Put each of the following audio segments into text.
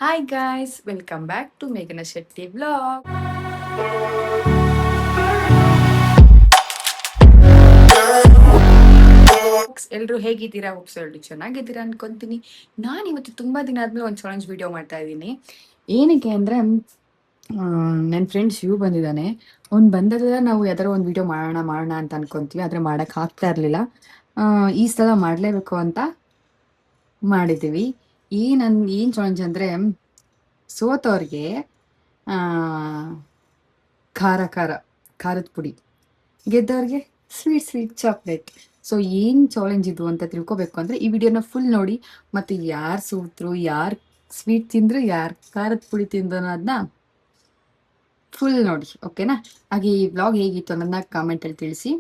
Hi guys, welcome back to Meghana Shetty vlog. ಎಲ್ಲರೂ ಹೇಗಿದ್ದೀರಾ? ಹೋಪ್ಸಲ್ಲಿ ಚೆನ್ನಾಗಿದ್ದೀರಾ ಅನ್ಕೊಂತೀನಿ. ನಾನು ಇವತ್ತು ತುಂಬಾ ದಿನ ಆದ್ಮೇಲೆ ಒಂದು ಚಾಲೆಂಜ್ ವಿಡಿಯೋ ಮಾಡ್ತಾ ಇದ್ದೀನಿ. ಏನಕ್ಕೆ ಅಂದ್ರೆ ನನ್ನ ಫ್ರೆಂಡ್ ಶಿವ್ ಬಂದಿದ್ದಾನೆ. ಅವ್ನು ಬಂದದ ನಾವು ಯಾವ್ದಾರ ಒಂದು ವಿಡಿಯೋ ಮಾಡೋಣ ಅಂತ ಅನ್ಕೊಂತೀವಿ, ಆದ್ರೆ ಮಾಡಕ್ ಆಗ್ತಾ ಇರ್ಲಿಲ್ಲ. ಈ ಸಲ ಮಾಡ್ಲೇಬೇಕು ಅಂತ ಮಾಡಿದ್ದೀವಿ. ಏನ್ ಚಾಲೆಂಜ್ ಅಂದ್ರೆ ಸೋತವ್ರಿಗೆ ಆ ಖಾರ ಖಾರ ಖಾರದ ಪುಡಿ, ಗೆದ್ದವ್ರಿಗೆ ಸ್ವೀಟ್ ಚಾಕ್ಲೇಟ್. ಸೊ ಏನ್ ಚಾಲೆಂಜ್ ಇದು ಅಂತ ತಿಳ್ಕೊಬೇಕು ಅಂದ್ರೆ ಈ ವಿಡಿಯೋನ ಫುಲ್ ನೋಡಿ. ಮತ್ತೆ ಯಾರು ಸೋತ್ರು, ಯಾರು ಸ್ವೀಟ್ ತಿಂದ್ರು, ಯಾರು ಖಾರದ ಪುಡಿ ತಿಂದ್ರು ಅನ್ನೋದನ್ನ ಫುಲ್ ನೋಡಿ, ಓಕೆನಾ? ಹಾಗೆ ಈ ವ್ಲಾಗ್ ಹೇಗಿತ್ತು ಅನ್ನೋದನ್ನ ಕಾಮೆಂಟ್ ಅಲ್ಲಿ ತಿಳಿಸಿ.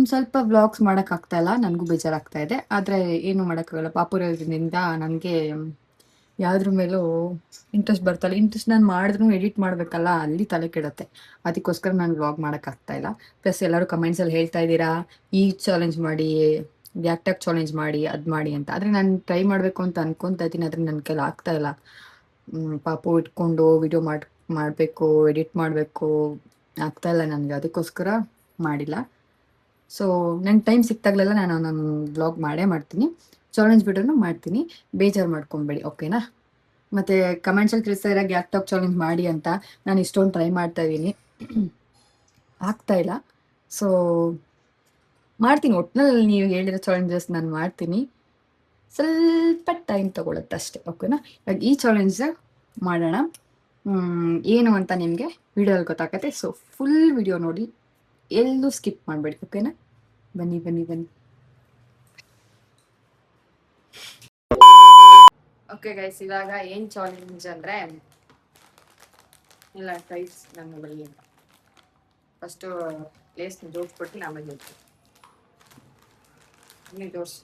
ಸ್ವಲ್ಪ ವ್ಲಾಗ್ಸ್ ಮಾಡಕ್ ಆಗ್ತಾ ಇಲ್ಲ, ನನಗೂ ಬೇಜಾರಾಗ್ತಾ ಇದೆ. ಆದ್ರೆ ಏನು ಮಾಡೋಕ್ಕಾಗಲ್ಲ, ಪಾಪುರೋದ್ರಿಂದ ನನಗೆ ಯಾವ್ದ್ರ ಮೇಲೂ ಇಂಟ್ರೆಸ್ಟ್ ಬರ್ತಲ್ಲ. ಇಂಟ್ರೆಸ್ಟ್ ನಾನು ಮಾಡಿದ್ರು ಎಡಿಟ್ ಮಾಡ್ಬೇಕಲ್ಲ, ಅಲ್ಲಿ ತಲೆ ಕೆಡುತ್ತೆ. ಅದಕ್ಕೋಸ್ಕರ ನಾನು ವ್ಲಾಗ್ ಮಾಡಕ್ ಆಗ್ತಾ ಇಲ್ಲ. ಪ್ಲಸ್ ಎಲ್ಲರೂ ಕಮೆಂಟ್ಸ್ ಅಲ್ಲಿ ಹೇಳ್ತಾ ಇದ್ದೀರಾ ಈ ಚಾಲೆಂಜ್ ಮಾಡಿ, ಟ್ಯಾಕ್ ಚಾಲೆಂಜ್ ಮಾಡಿ, ಅದ್ ಮಾಡಿ ಅಂತ. ಆದ್ರೆ ನಾನು ಟ್ರೈ ಮಾಡ್ಬೇಕು ಅಂತ ಅನ್ಕೊಂತಾ ಇದ್ದೀನಿ, ಆದ್ರೆ ನನ್ನ ಕೈಲಿ ಆಗ್ತಾ ಇಲ್ಲ. ಪಾಪು ಇಟ್ಕೊಂಡು ವಿಡಿಯೋ ಮಾಡಬೇಕು, ಎಡಿಟ್ ಮಾಡಬೇಕು, ಆಗ್ತಾ ಇಲ್ಲ ನನಗೆ. ಅದಕ್ಕೋಸ್ಕರ ಮಾಡಿಲ್ಲ. ಸೊ ನಂಗೆ ಟೈಮ್ ಸಿಕ್ತಾಗಲೆಲ್ಲ ನಾನು ನನ್ನ ವ್ಲಾಗ್ ಮಾಡೇ ಮಾಡ್ತೀನಿ, ಚಾಲೆಂಜ್ ವಿಡಿಯೋನು ಮಾಡ್ತೀನಿ. ಬೇಜಾರು ಮಾಡ್ಕೊಬೇಡಿ, ಓಕೆನಾ? ಮತ್ತೆ ಕಮೆಂಟ್ಸಲ್ಲಿ ತಿಳಿಸ್ತಾ ಇರೋ ಗ್ಯಾಪ್ ಟಾಪ್ ಚಾಲೆಂಜ್ ಮಾಡಿ ಅಂತ. ನಾನು ಇಷ್ಟೊಂದು ಟ್ರೈ ಮಾಡ್ತಾ ಇದ್ದೀನಿ, ಆಗ್ತಾ ಇಲ್ಲ. ಸೊ ಮಾಡ್ತೀನಿ, ಒಟ್ಟಿನಲ್ಲಿ ನೀವು ಹೇಳಿರೋ ಚಾಲೆಂಜಸ್ ನಾನು ಮಾಡ್ತೀನಿ. ಸ್ವಲ್ಪ ಟೈಮ್ ತಗೊಳುತ್ತೆ ಅಷ್ಟೇ, ಓಕೆನಾ? ಇವಾಗ ಈ ಚಾಲೆಂಜ್ ಮಾಡೋಣ. ಏನು ಅಂತ ನಿಮಗೆ ವಿಡಿಯೋದಲ್ಲಿ ಗೊತ್ತಾಗತ್ತೆ. ಸೊ ಫುಲ್ ವಿಡಿಯೋ ನೋಡಿ, ಎಲ್ಲೂ ಸ್ಕಿಪ್ ಮಾಡಬೇಡಿ, ಓಕೆನಾ? ಬನ್ನಿ ಬನ್ನಿ ಬನ್ನಿ. ಓಕೆ ಗೈಸ್, ಇವಾಗ ಏನ್ ಚಾಲೆಂಜ್ ಅಂದ್ರೆ ಇಲ್ಲ ಗೈಸ್, ನನ್ನ ಬಳಿ ಫಸ್ಟ್ ಪ್ಲೇಸ್ನ ಜೋಡಿಸ್ಬಿಟ್ಟು ಆಮೇಲೆ ಹೇಳ್ತೀನಿ. ನೀವು ಜೋಡಿಸಿ,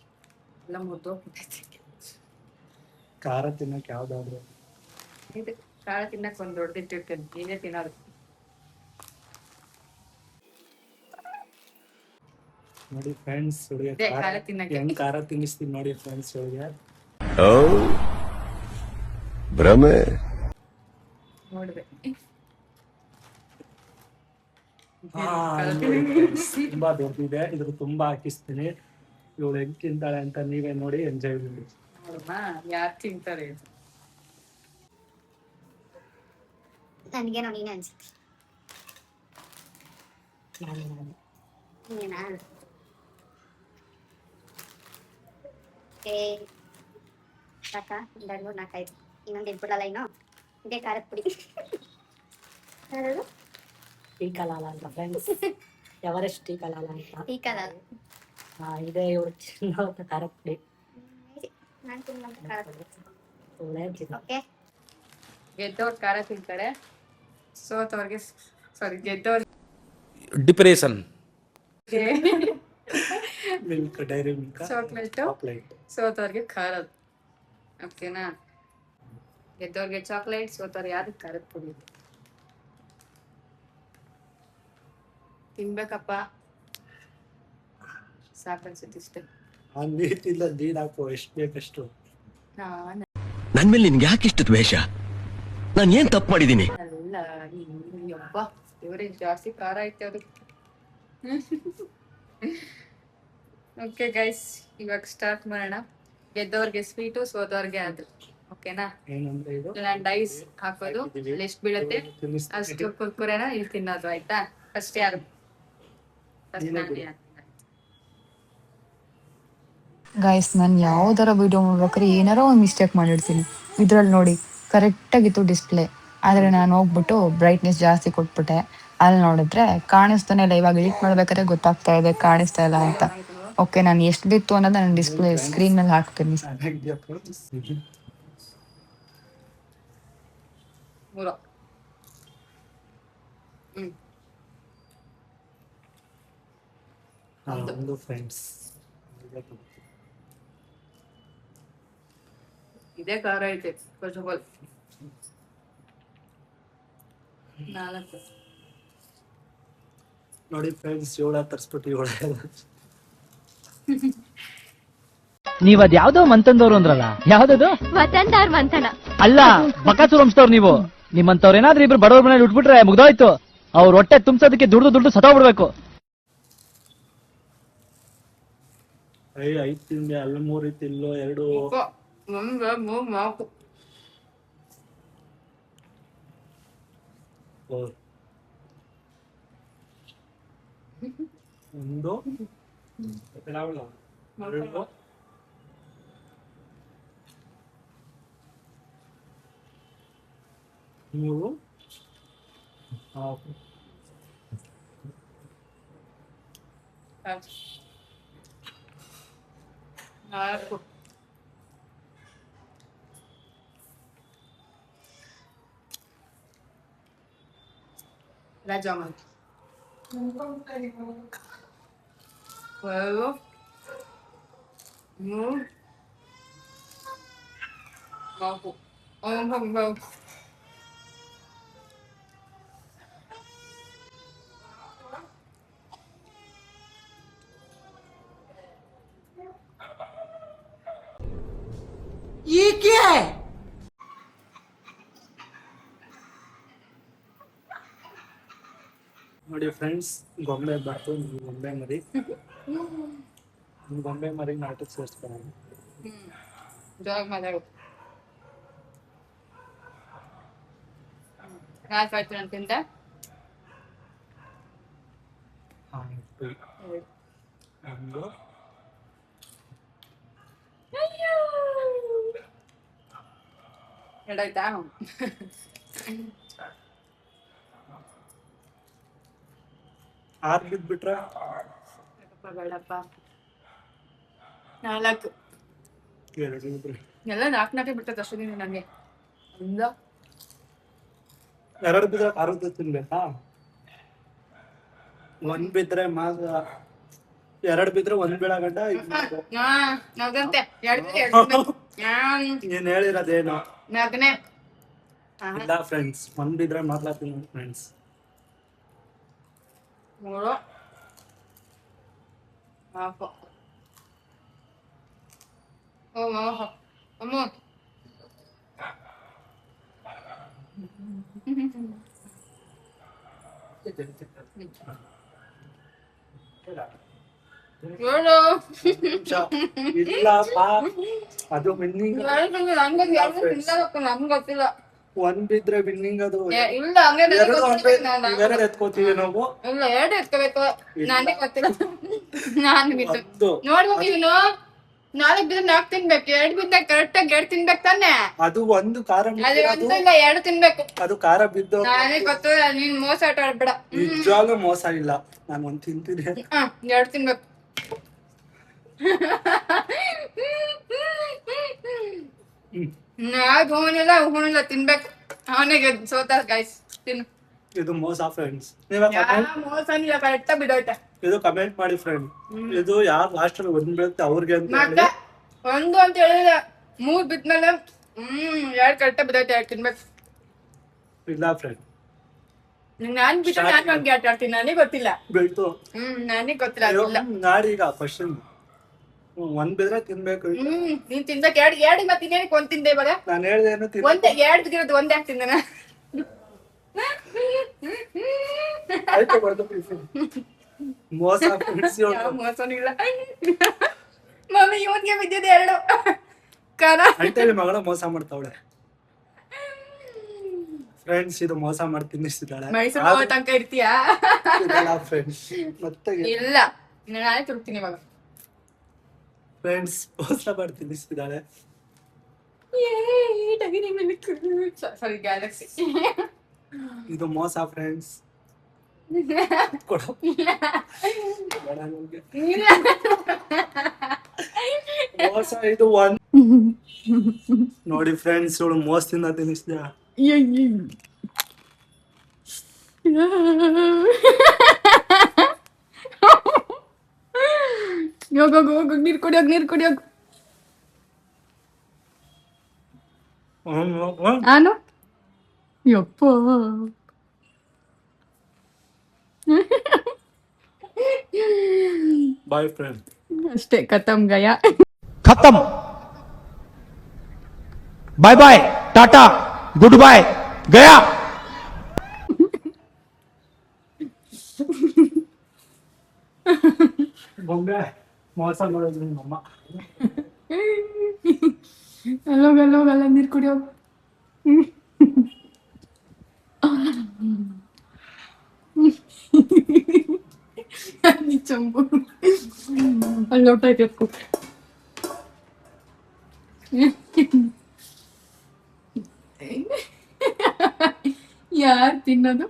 ಎಲ್ಲ ಮುದ್ದೋಗ್ಬಿಟ್ಟೈತಿ. ಖಾರ ತಿನ್ನಕ್ಕೆ ಯಾವ್ದಾದ್ರು ಇದು ಕಾಳ ತಿನ್ನಕ್ಕೆ ಒಂದು ದೊಡ್ಡದಿಟ್ಟಿರ್ತೀನಿ, ನೀನೇ ತಿನ್ನೋದು. ನೋಡಿ ಫ್ರೆಂಡ್ಸ್, ಹುಡುಗ ಖಾರ ತಿನ್ನಕ್ಕೆ ಹೆಂಗ್ ಖಾರ ತಿನ್ನಿಸ್ತೀನಿ ನೋಡಿ ಫ್ರೆಂಡ್ಸ್ ಹುಡುಗ. ಭ್ರಮೆ ನೋಡಿದೆ. ತುಂಬಾ ದೊಡ್ಡದಿದೆ, ಇದ್ರ ತುಂಬಾ ಹಾಕಿಸ್ತೀನಿ. ಇವಳು ಹೆಂಗ್ ತಿಂತಾಳೆ ಅಂತ ನೀವೇ ನೋಡಿ ಎಂಜಾಯ್ ಮಾಡಿ. ನೋಡಮ್ಮ ಯಾರು ತಿಂತಾರೆ. ನನಗೇನೋ ನೀನೇ ಅನ್ಸುತ್ತೆ. ನೀನಾ? ಏ ಸಾಕ, ಒಂದೆರಡು ಮೂರು ನಾಲ್ಕೈದು, ಇನ್ನೊಂದು ಇಟ್ಬಿಡಲ್ಲ. ಇನ್ನು ಇದೇ ಖಾರದ ಪುಡಿ. ಟೀ ಕಲಾಲ ಅಂತ ಫ್ರೆಂಡ್ಸ್, ಎವರೆಸ್ಟ್ ಟೀ ಕಲಾಲ ಅಂತ. ಈ ಕಲರ್ ಇದೇ ಇವಳು ಚಿನ್ನ ಖಾರದ ಪುಡಿ. ನಾನು ತಿನ್ನಂತ ಖಾರದ ಪುಡಿ. ಓಕೆ, ಗೆದ್ದವ್ರು ಖಾರ ತಿಂತಾರೆ, ಸೋತವ್ರಿಗೆ ಸಾರಿ ಗೆದ್ದವ್ರಿಗೆ depression, milk, dairy milk, chocolate, chocolate. ಸೋತವ್ರಿಗೆ ಖಾರದ್, ಓಕೆನಾ? ಗೆದ್ದವ್ರಿಗೆ ಚಾಕ್ಲೇಟ್, ಸೋತವ್ರಿಗೆ ಯಾವ್ದು ಖಾರದ ಪುಡಿ. ತಿನ್ಬೇಕಪ್ಪ, ಸಾಕನ್ಸುತ್ತೆ ಇಷ್ಟೇ. ಆ ನೀತಿಲ್ಲ, ನೀರ್ ಹಾಕು ಎಷ್ಟು ಬೇಕಷ್ಟು. ನಾನು ನನ್ ಮೇಲೆ ನಿನ್ಗೆ ಯಾಕಿಷ್ಟು ದ್ವೇಷ? ನಾನು ಏನ್ ತಪ್ಪು ಮಾಡಿದೀನಿ? ಅಲ್ಲ, ಅಬ್ಬಾ ಇವ್ರಿಗೆ ಜಾಸ್ತಿ ಖಾರ ಐತೆ ಅದಕ್ಕೆ. ಓಕೆ ಗೈಸ್, ಇವಾಗ ಸ್ಟಾರ್ಟ್ ಮಾಡೋಣ. ಗೆದ್ದವ್ರಿಗೆ ಸ್ವೀಟು, ಸೋದವ್ರಿಗೆ ಅದು, ಓಕೆನಾ? ಏನಂದ್ರೆ ಇದು ನಾನು ಡೈಸ್ ಹಾಕೋದು, ಅಲ್ಲಿ ಎಷ್ಟು ಬೀಳುತ್ತೆ ತಿನ್ನಿಸ್ತೀನಿ. ಅಷ್ಟು ಕುರ್ಕುರೆನ ಇಲ್ಲಿ ತಿನ್ನೋದು, ಆಯ್ತಾ? ಫಸ್ಟ್ ಯಾರು? ಫಸ್ಟ್ ನೀನೇ ನಾನು ಬಿಡು. ಗೈಸ್, ನಾನು ಯಾವ್ದಾರ ವಿಡಿಯೋ ಮಾಡ್ಬೇಕಾದ್ರೆ ಏನಾರೋ ಒಂದು ಮಿಸ್ಟೇಕ್ ಮಾಡಿರ್ತೀನಿ. ಇದ್ರಲ್ಲಿ ನೋಡಿ ಕರೆಕ್ಟಾಗಿತ್ತು ಡಿಸ್ಪ್ಲೇ, ಆದರೆ ನಾನು ಹೋಗ್ಬಿಟ್ಟು ಬ್ರೈಟ್ನೆಸ್ ಜಾಸ್ತಿ ಕೊಟ್ಬಿಟ್ಟೆ. ಅಲ್ಲಿ ನೋಡಿದ್ರೆ ಕಾಣಿಸ್ತಾನೆ ಇಲ್ಲ. ಇವಾಗ ಎಡಿಟ್ ಮಾಡ್ಬೇಕಾದ್ರೆ ಗೊತ್ತಾಗ್ತಾ ಇದೆ ಕಾಣಿಸ್ತಾ ಇಲ್ಲ ಅಂತ. ಓಕೆ, ನಾನು ಎಷ್ಟು ಬಿತ್ತು ಅನ್ನೋದು ನಾನು ಡಿಸ್ಪ್ಲೇ ಸ್ಕ್ರೀನ್ ಮೇಲೆ ಹಾಕ್ತೀನಿ. ಚೆನ್ನಾಗಿದ್ಯಪ್ಪ. ಮೂರು. ಒಂದು ಫ್ರೆಂಡ್ಸ್, ಇದೇ ಖಾರ ಐತೆ ಫಸ್ಟ್ ಆಫ್ ಆಲ್. 4 ನೋಡಿ ಫ್ರೆಂಡ್ಸ್, 7 ತರಿಸ್ಬಿಟ್ಟು 7 ನೀವ್ ಅದ್ ಯಾವ್ದೋ ಮಂತಂದವ್ರು ಅಂದ್ರಲ್ಲ, ಯಾವ್ದದು? ವತನ್ದಾರ್ ಮಂಥನ. ಅಲ್ಲ, ಬಕಾಸುರ ವಂಶದವ್ರು ನೀವು. ನಿಮ್ಮಂತವ್ರ ಏನಾದ್ರೂ ಇಬ್ರು ಬಡವ್ರ ಮನೇಲಿ ಉಟ್ಬಿಟ್ರೆ ಮುಗ್ದೋಯ್ತು. ಅವ್ರ ಹೊಟ್ಟೆ ತುಂಬಿಸೋದಕ್ಕೆ ದುಡ್ಡು ಸತ್ತೋಗ್ಬಿಡ್ಬೇಕು. 5 ತಿಂದೆ, ಅಲ್ಲಿ 3 ತಿಲ್ಲೋ 2 4 1 2 3 4 ರಾಜಾಮನ್ 12 3 4 ನೋಡಿ ಫ್ರೆಂಡ್ಸ್, ಗೊಂಬೆ ಬಂತು. ಗೊಂಬೆ ಮರಿ ಗೊಂಬೆ ಮರಿ ನಾಟಕ ಸೇರಿಸ್ಕೊಳ್ಳೋಣ. ಜೋರಾಗಿ ಮಾತಾಡು. ಆಯ್ತು ನಾನು ತಿಂದೆ. ಆಯ್ತು. 1 ಎರಡಾಯ್ತಾ? ಆರು ಬಿಟ್ಬಿಟ್ರೆ ಬೇಡಪ್ಪ. 4 2 ಬಿಟ್ರೆ ಎಲ್ಲ 4 ಬಿಡ್ತದೆ ಅಷ್ಟು ದಿನ ನನಗೆ. 2 ಬಿದ್ರೆ 6 ತಿನ್ಬೇಕಾ? 1 ಬಿದ್ರೆ ಮಾತ್ರ 2 ಬಿದ್ರೆ 1 ಬೀಳ ಗಂಟ ನಾವಂತೆ ನೀನ್ ಹೇಳಿರೋದೇನು ಮಗನೇ. ಇಲ್ಲ ಫ್ರೆಂಡ್ಸ್, 1 ಬಿದ್ರೆ ಮಾತ್ರ ತಿನ್ನು ಫ್ರೆಂಡ್ಸ್. 3 4 ಅಮ್ಮ ಇಲ್ಲಪ್ಪ, ಅದು ವಿನ್ನಿಂಗ್. ನಮ್ಗೆ ಗೊತ್ತಿಲ್ಲ. 1 ಬಿದ್ರೆ ವಿನ್ನಿಂಗ್. ಅದು ಇಲ್ಲ, 2 ಎತ್ಕೋತೀವಿ ನಾವು. ಇಲ್ಲ, 2 ಎತ್ಕೋಬೇಕು. ನನಗೆ ಗೊತ್ತಿಲ್ಲ. ನಾನು ಬಿದ್ದು ನೋಡ್ಬೇಕು. ಇವನು 4 ಬಿದ್ರೆ 4 ತಿನ್ಬೇಕು. 2 ಬಿದ್ದಾಗ ಕರೆಕ್ಟ್ ಆಗಿ 2 ತಿನ್ಬೇಕು ತಾನೆ. ಅದು ಒಂದು ಖಾರ ಅದು ಒಂದು ಇಲ್ಲ, 2 ತಿನ್ಬೇಕು. ಅದು ಖಾರ ಬಿದ್ದು. ನನಗೆ ಗೊತ್ತಿಲ್ಲ. ನೀನ್ ಮೋಸ ಆಟ ಆಡ್ಬೇಡ. ನಿಜವಾಗ್ಲೂ ಮೋಸ ಇಲ್ಲ. ನಾನು 1 ತಿಂತಿದ್ದೆ. 2 ತಿನ್ಬೇಕು. ಹೂನಿಲ್ಲ ತಿನ್ಬೇಕು. ಅವನಿಗೆ ಸೋತ ಗೈಸ್ ತಿನ್ನು. ಇದು ಮೋಸ ಫ್ರೆಂಡ್ಸ್. ಮೋಸ ಕರೆಕ್ಟ್ ಬಿದ್ದೋಯ್ತೆ. ಇದು ಕಮೆಂಟ್ ಮಾಡಿ ಫ್ರೆಂಡ್. ಇದು ಯಾರು ಲಾಸ್ಟ್ ಅಲ್ಲಿ 1 ಬೀಳುತ್ತೆ ಅವ್ರಿಗೆ ಅಂತ ಹೇಳಿ. ಮತ್ತೆ 1 ಅಂತ ಹೇಳಿದ್ರೆ 3 ಬಿದ್ಮೇಲೆ 2 ಕರೆಕ್ಟ್ ಬಿದ್ದೋಯ್ತೆ. 2 ತಿನ್ಬೇಕು. ಇಲ್ಲ ಫ್ರೆಂಡ್, ನಾನ್ ಬಿಟ್ಟು ನಾನು ಹಂಗೆ ಆಟ ಆಡ್ತೀನಿ. ನನಗೆ ಗೊತ್ತಿಲ್ಲ. ಬೀಳ್ತು. ನನಗೆ ಗೊತ್ತಿಲ್ಲ. ಅದಿಲ್ಲ. ನಾಡೀಗ ಕ್ವಶನ್ 1 ಬಿದ್ರೆ ತಿನ್ಬೇಕು. ನೀನ್ ತಿನ್ಬೇಕು. 2 ಮತ್ತೆ ಇನ್ನೇನಕ್ಕೆ 1 ತಿಂದೆ ಇವಾಗ? ನಾನು ಹೇಳ್ದೇನು ಒಂದೇ 2 ಬಿದ್ದಿರೋದು 1 ಯಾಕೆ ತಿಂದೆ? ಆಯ್ತು ಮೋಸ ಮೋಸನೂ ಇಲ್ಲ. ಮಮ್ಮಿ ಇವನ್ಗೆ ಬಿದ್ದಿದೆ 2 ಕರ ಅಂತೇಳಿ ಮಗಳ ಮೋಸ ಮಾಡ್ತಾವಳೆ ಫ್ರೆಂಡ್ಸ್. ಇದು ಮೋಸ ಮಾಡಿ ತಿನ್ನಿಸ್ತಿದ್ದಾಳೆ. ಮೈಸೂರು ಹೋಗೋ ತನಕ ಇರ್ತೀಯಾ? ಫ್ರೆಂಡ್ಸ್ ಮತ್ತೆ ಇಲ್ಲ, ನಾನೇ ತುರ್ತೀನಿ ಇವಾಗ. ಫ್ರೆಂಡ್ಸ್, ಮೋಸ ಮಾಡಿ ತಿನ್ನಿಸ್ತಿದ್ದಾಳೆ. ಸಾರಿ, ಗ್ಯಾಲಕ್ಸಿ. ಇದು ಮೋಸ ಫ್ರೆಂಡ್ಸ್. ಮೋಸ ಇದು 1. ನೋಡಿ ಫ್ರೆಂಡ್ಸ್, ಇವಳು ಮೋಸದಿಂದ ತಿನ್ನಿಸ್ದ. ಹೋಗೋಗ ನೀರ್ ಕುಡಿಯೋಗ. ನಾನು ಯಪ್ಪ ಬಾಯ್ ಫ್ರೆಂಡ್. ಅಷ್ಟೇ, ಖತಮ್ ಗಯ. खत्म bye bye tata goodbye गया ಗೊಂಬೆ ಮೋಸ ಮಾಡೋದು ನಿಮ್ಮಮ್ಮ. ಅಲ್ಲೋಗಲ್ಲ ನೀರು ಕುಡಿಯೋ. ನೀ ಚಂಬು ಅಲ್ಲಿ ಲೋಟ ಎತ್ಕೊ. ಯಾರು ತಿನ್ನೋದು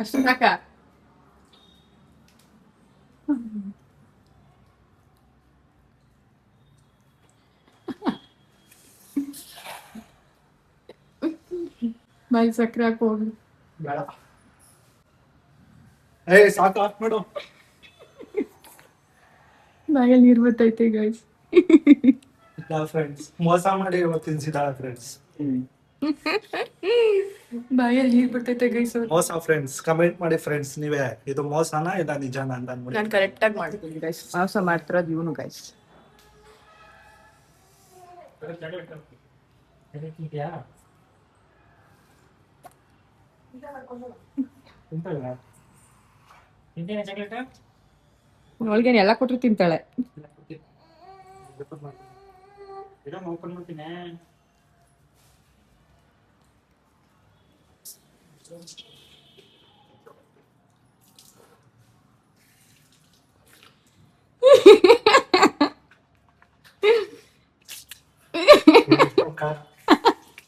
ಅಷ್ಟು ಸಾಕ? ಬಾಯಿ ಸಕ್ಕರೆ ಹಾಕಿ ಹೋಗಿ. ಬೇಡ ಸಾಕು ಆಫ್ ಮಾಡು. ಬಾಯಲ್ಲಿ ನೀರು ಬರ್ತೈತೆ ಗೈಸ್. ಫ್ರೆಂಡ್ಸ್ ಮೋಸ ಮಾಡಿ ತಿನ್ಸಿದಾಳೆ ಫ್ರೆಂಡ್ಸ್. ಬಾಯಲ್ಲಿ ನೀರು ಬರ್ತೈತೆ ಗೈಸ್. ಮೋಸ ಫ್ರೆಂಡ್ಸ್ ಕಮೆಂಟ್ ಮಾಡಿ ಫ್ರೆಂಡ್ಸ್ ನೀವೇ ಇದು ಮೋಸನಾ ಇಲ್ಲ ನಿಜಾನ ಅಂತ ಅನ್ಬಿಡಿ. ನಾನು ಕರೆಕ್ಟಾಗಿ ಮಾಡ್ತೀನಿ ಗೈಸ್. ಮೋಸ ಮಾಡ್ತಿರೋದು ಇವನು ಗೈಸ್. ಅವಳಿಗೇನು ಎಲ್ಲ ಕೊಟ್ಟರು ತಿಂತಾಳೆ.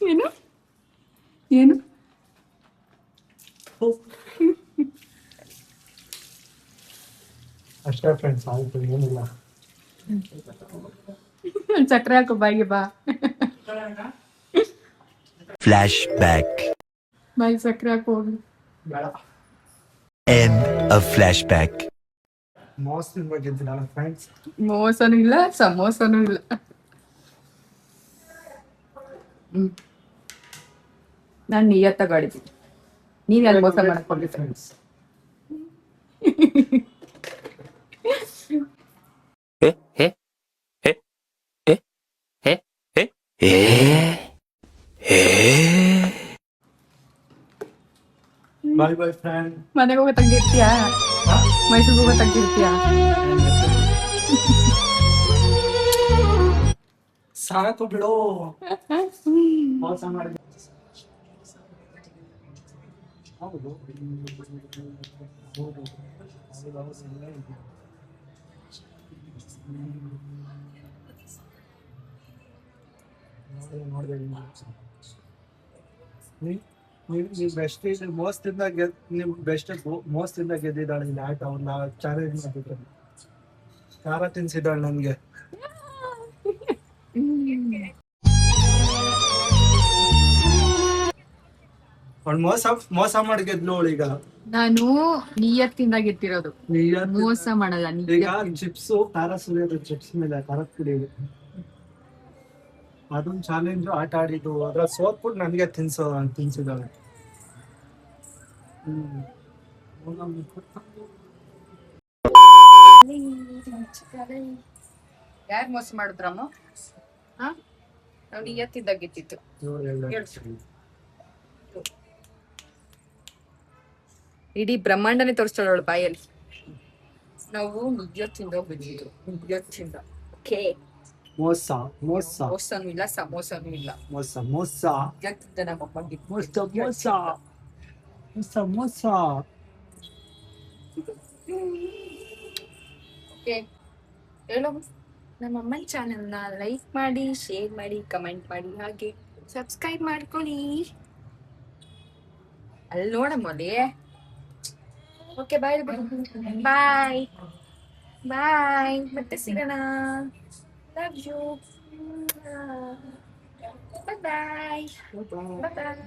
ಏನು ಏನು ಅಷ್ಟೇ ಫ್ರೆಂಡ್ಸ್, ಆಯ್ತು ಏನಿಲ್ಲ. ಸಕ್ಕರೆ ಹಾಕೋ ಬಾಯಿಗೆ ಬಾ. ಫ್ಲಾಶ್ ಬ್ಯಾಕ್ ಬಾಯಿ ಸಕ್ಕರೆ ಹಾಕೋ ಹೋಗಿ. ಬೇಡ. End of flash back. ಮೋಸದ ಬಗ್ಗೆ ಇದ್ದಿಲ್ಲ ಫ್ರೆಂಡ್ಸ್. ಮೋಸನೂ ಇಲ್ಲ ಸಮೋಸನೂ ಇಲ್ಲ. ನಾನು ನಿಯತ್ತಾಗಿ ಆಡಿದ್ದೀನಿ. ನೀನ್ ಯಾರು ಮೋಸ ಮಾಡಕ್ ಹೋಗಿ ಫ್ರೆಂಡ್ಸ್. ಬಾಯ್ ಬಾಯ್ ಫ್ರೆಂಡ್. ಮನೆಗೆ ಹೋಗೋ ತಂಗಿರ್ತೀಯಾ? ಮೈಸೂರಿಗೆ ಹೋಗೋ ತಂಗಿರ್ತೀಯಾ? ಸಾಕು ಬಿಡು, ಮೋಸ ಮಾಡಿ. ಹೌದು ನೋಡಿದೆ ನೀವು ಬೆಸ್ಟ್ ಮೋಸದಿಂದ ನಿಮ್ ಬೆಸ್ಟ್ ಮೋಸದಿಂದ ಗೆದ್ದಿದ್ದಾಳೆ ಇಲ್ಲಿ ಆಟ. ಅವ್ರನ್ನ ಚಾಲೆಂಜ್ ಮಾಡಿದ್ರು, ಖಾರ ತಿನ್ಸಿದ್ದಾಳೆ ನನ್ಗೆ. ಅವ್ಳು ಮೋಸ ಮಾಡಿ ಗೆದ್ಲು ಅವಳೀಗ. ನಾನು ನಿಯತ್ತಿಂದ ಗೆದ್ದಿರೋದು, ಮೋಸ ಮಾಡಲ್ಲ. ಈಗ ಚಿಪ್ಸು ಖಾರ ಸುರಿಯೋದು, ಚಿಪ್ಸ್ ಮೇಲೆ ಖಾರದ ಪುಡಿ, ಅದೊಂದು ಚಾಲೆಂಜ್ ಆಟ ಆಡಿದ್ದು. ಅದ್ರ ಸೋತ್ಬಿಟ್ಟು ನನಗೆ ತಿನ್ಸಿದಾಳೆ. ಯಾರು ಮೋಸ ಮಾಡಿದ್ರಮ್ಮ? ನಾವು ನಿಯತ್ತಿಂದ ಗೆದ್ದಿತ್ತು. ಇಡೀ ಬ್ರಹ್ಮಾಂಡನೇ ತೋರಿಸ್ತಾಳವಳು ಬಾಯಲ್ಲಿ. ನಾವು ನಿಯತ್ತಿಂದ ಗೆದ್ದಿದ್ದು, ನಿಯತ್ತಿಂದ. ಓಕೆ, ಮೋಸ ಮೋಸ ಮೋಸನೂ ಇಲ್ಲ ಸಮೋಸನೂ ಇಲ್ಲ. ಮೋಸ ಮೋಸ ನಿಯತ್ತಿಂದ ನಮ್ಮಮ್ಮ ಗೆದ್ದು. ಮೋಸ ಮೋಸ ಮೋಸ ಮೋಸ. ಓಕೆ, ಹೇಳೋ. ನಮ್ಮಮ್ಮನ ಚಾನೆಲ್ನ ಲೈಕ್ ಮಾಡಿ, ಶೇರ್ ಮಾಡಿ, ಕಮೆಂಟ್ ಮಾಡಿ, ಹಾಗೆ ಸಬ್ಸ್ಕ್ರೈಬ್ ಮಾಡ್ಕೊಳ್ಳಿ. ಅಲ್ಲಿ ನೋಡಮ್ಮ ಅಲ್ಲಿ. Okay, bye bye bye. ಮತ್ತೆ ಸಿಗೋಣ. Love you. Bye bye bye bye.